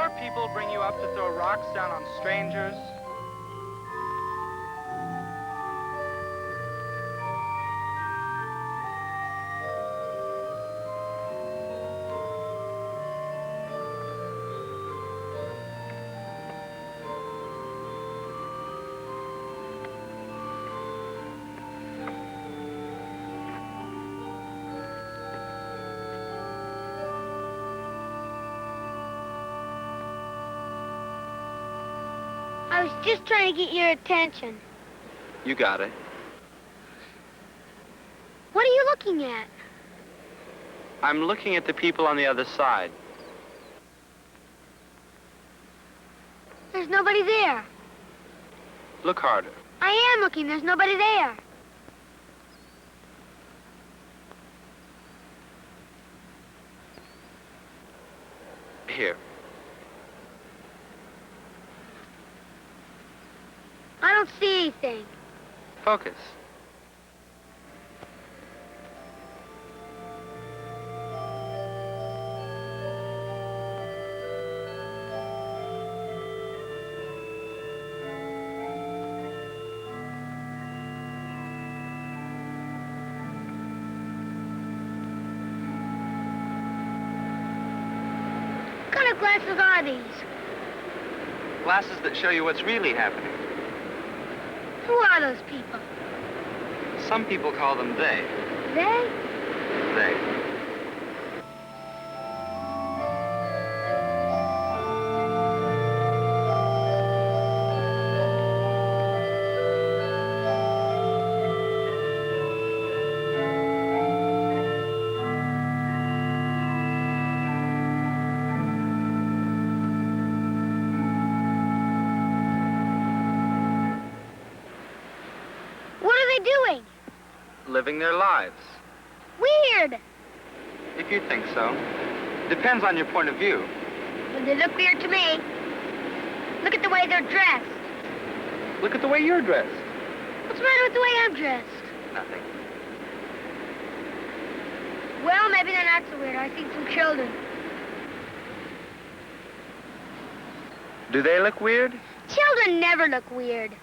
poor people bring you up to throw rocks down on strangers. I was just trying to get your attention. You got it. What are you looking at? I'm looking at the people on the other side. There's nobody there. Look harder. I am looking. There's nobody there. Here. I don't see anything. Focus. What kind of glasses are these? Glasses that show you what's really happening. Who are those people? Some people call them they. They? They. Living their lives. Weird. If you think so. Depends on your point of view. Well, they look weird to me. Look at the way they're dressed. Look at the way you're dressed. What's the matter with the way I'm dressed? Nothing. Well, maybe they're not so weird. I see some children. Do they look weird? Children never look weird.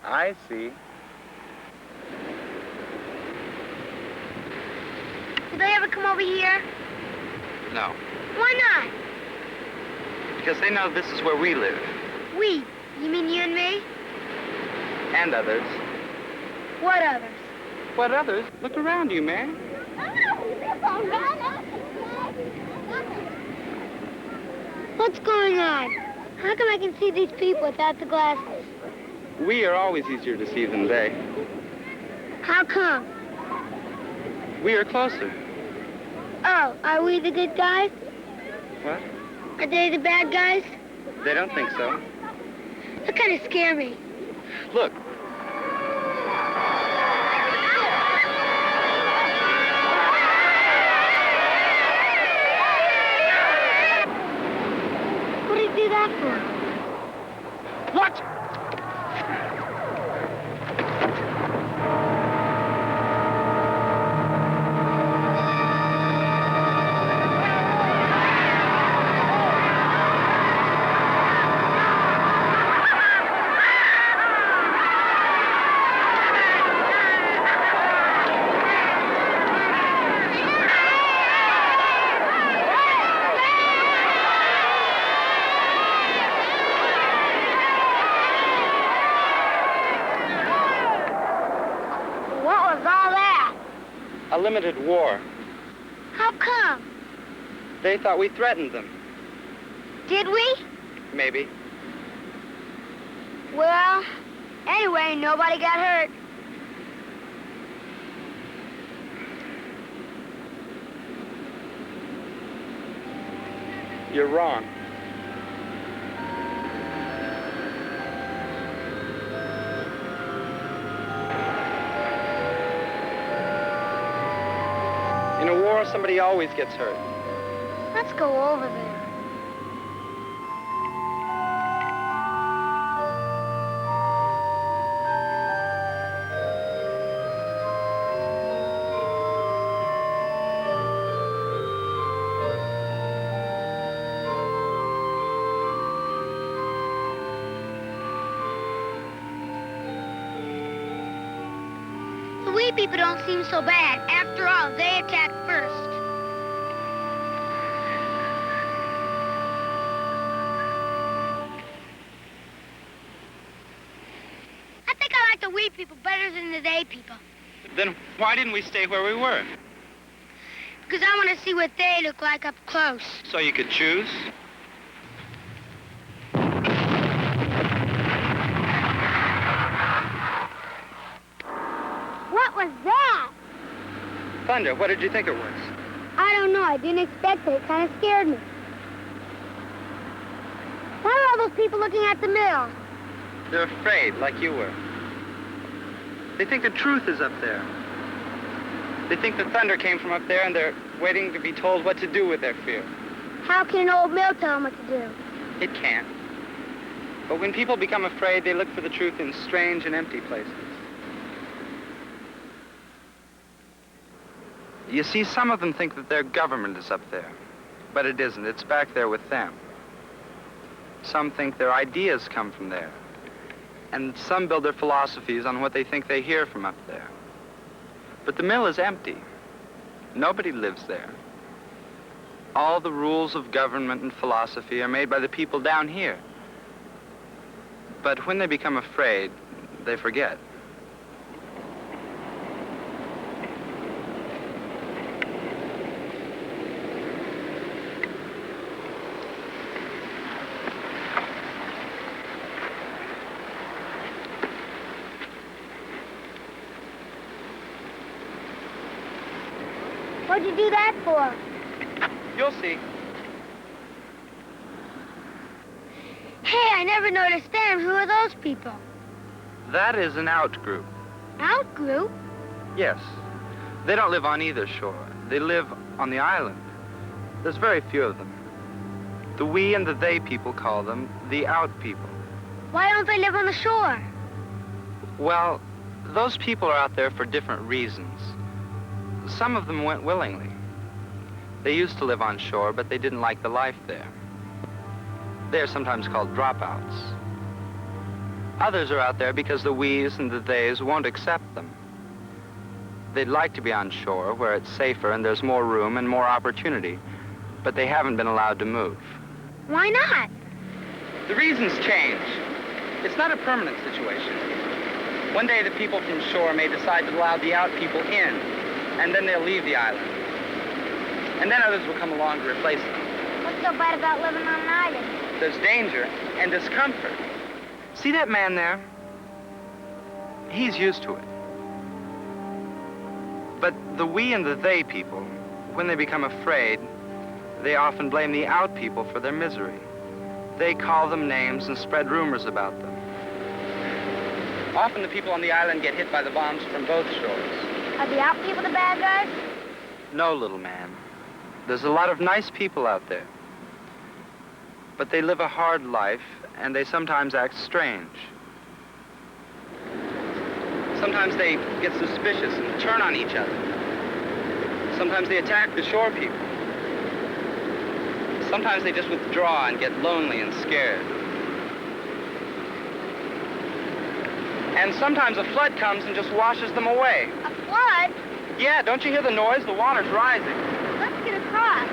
I see. Do they ever come over here? No. Why not? Because they know this is where we live. We? You mean you and me? And others. What others? What others? Look around you, man. What's going on? How come I can see these people without the glasses? We are always easier to see than they. How come? We are closer. Oh, are we the good guys? What? Are they the bad guys? They don't think so. That kind of scare me. Look. What did he do that for? What? A limited war. How come? They thought we threatened them. Did we? Maybe. Well, anyway, nobody got hurt. You're wrong. In a war, somebody always gets hurt. Let's go over there. The wee people don't seem so bad. After all, they attacked first. I think I like the wee people better than the they people. Then why didn't we stay where we were? Because I want to see what they look like up close. So you could choose? What was that? Thunder, what did you think it was? I don't know. I didn't expect it. It kind of scared me. Why are all those people looking at the mill? They're afraid, like you were. They think the truth is up there. They think the thunder came from up there, and they're waiting to be told what to do with their fear. How can an old mill tell them what to do? It can't. But when people become afraid, they look for the truth in strange and empty places. You see, some of them think that their government is up there. But it isn't. It's back there with them. Some think their ideas come from there. And some build their philosophies on what they think they hear from up there. But the mill is empty. Nobody lives there. All the rules of government and philosophy are made by the people down here. But when they become afraid, they forget. What'd you do that for? You'll see. Hey, I never noticed them. Who are those people? That is an out group. Out group? Yes. They don't live on either shore. They live on the island. There's very few of them. The we and the they people call them the out people. Why don't they live on the shore? Well, those people are out there for different reasons. Some of them went willingly. They used to live on shore, but they didn't like the life there. They're sometimes called dropouts. Others are out there because the we's and the they's won't accept them. They'd like to be on shore where it's safer and there's more room and more opportunity, but they haven't been allowed to move. Why not? The reasons change. It's not a permanent situation. One day the people from shore may decide to allow the out people in, and then they'll leave the island. And then others will come along to replace them. What's so bad about living on an island? There's danger and discomfort. See that man there? He's used to it. But the we and the they people, when they become afraid, they often blame the out people for their misery. They call them names and spread rumors about them. Often the people on the island get hit by the bombs from both shores. Are the out people the bad guys? No, little man. There's a lot of nice people out there. But they live a hard life, and they sometimes act strange. Sometimes they get suspicious and turn on each other. Sometimes they attack the shore people. Sometimes they just withdraw and get lonely and scared. And sometimes a flood comes and just washes them away. A flood? Yeah, don't you hear the noise? The water's rising. Let's get across.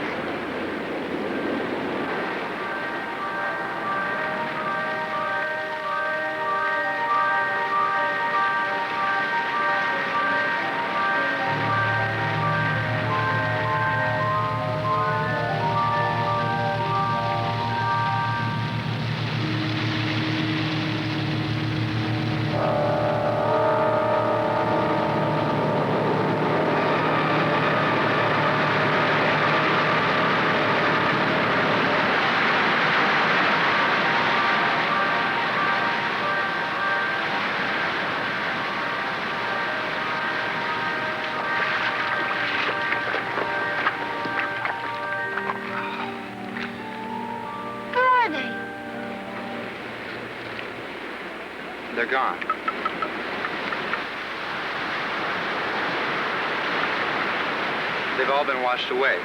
They're gone. They've all been washed away.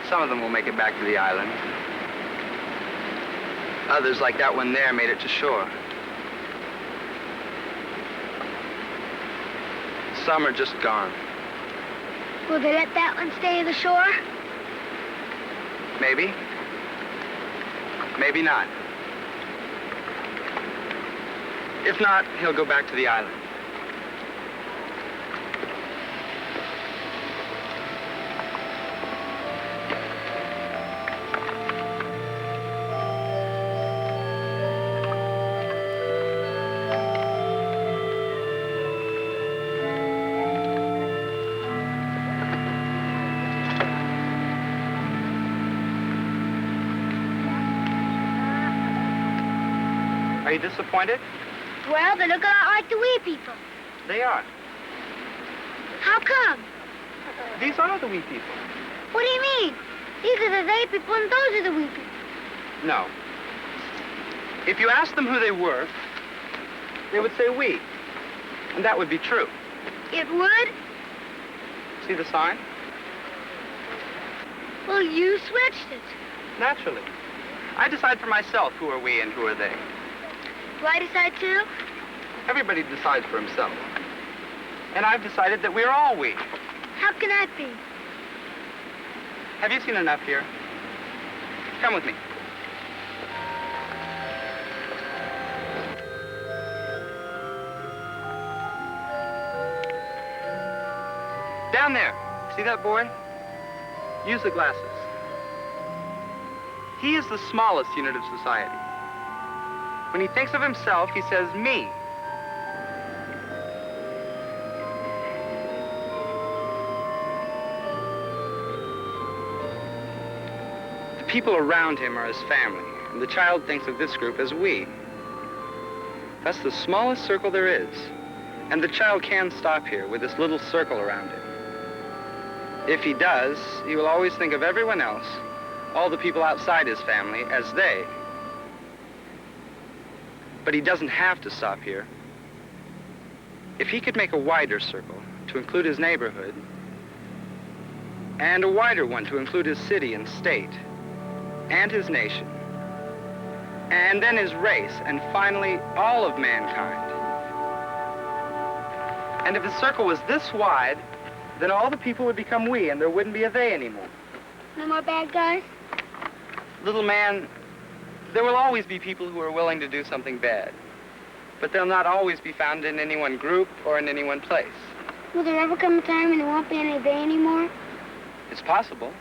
Some of them will make it back to the island. Others, like that one there, made it to shore. Some are just gone. Will they let that one stay on the shore? Maybe. Maybe not. If not, he'll go back to the island. Are you disappointed? Well, they look a lot like the wee people. They are. How come? These are the wee people. What do you mean? These are the they people and those are the wee people. No. If you asked them who they were, they would say we. And that would be true. It would? See the sign? Well, you switched it. Naturally. I decide for myself who are we and who are they. Do I decide too? Everybody decides for himself. And I've decided that we're all we. How can that be? Have you seen enough here? Come with me. Down there. See that boy? Use the glasses. He is the smallest unit of society. When he thinks of himself, he says, me. The people around him are his family, and the child thinks of this group as we. That's the smallest circle there is, and the child can stop here with this little circle around him. If he does, he will always think of everyone else, all the people outside his family, as they. But he doesn't have to stop here. If he could make a wider circle to include his neighborhood, and a wider one to include his city and state, and his nation, and then his race, and finally all of mankind. And if his circle was this wide, then all the people would become we, and there wouldn't be a they anymore. No more bad guys? Little man, there will always be people who are willing to do something bad. But they'll not always be found in any one group or in any one place. Will there ever come a time when there won't be any they anymore? It's possible.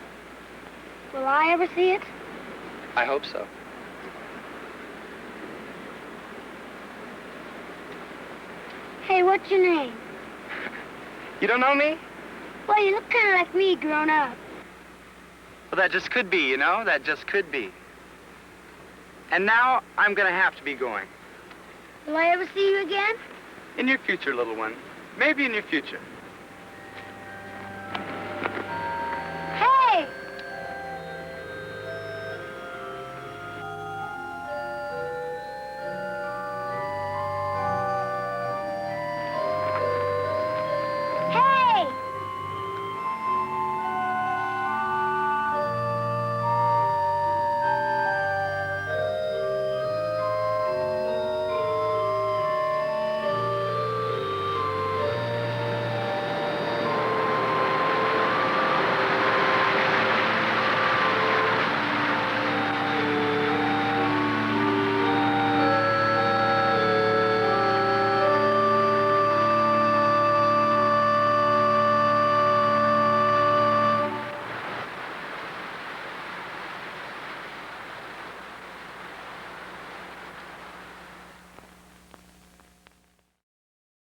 Will I ever see it? I hope so. Hey, what's your name? You don't know me? Well, you look kind of like me grown up. Well, that just could be, you know? That just could be. And now I'm going to have to be going. Will I ever see you again? In your future, little one. Maybe in your future.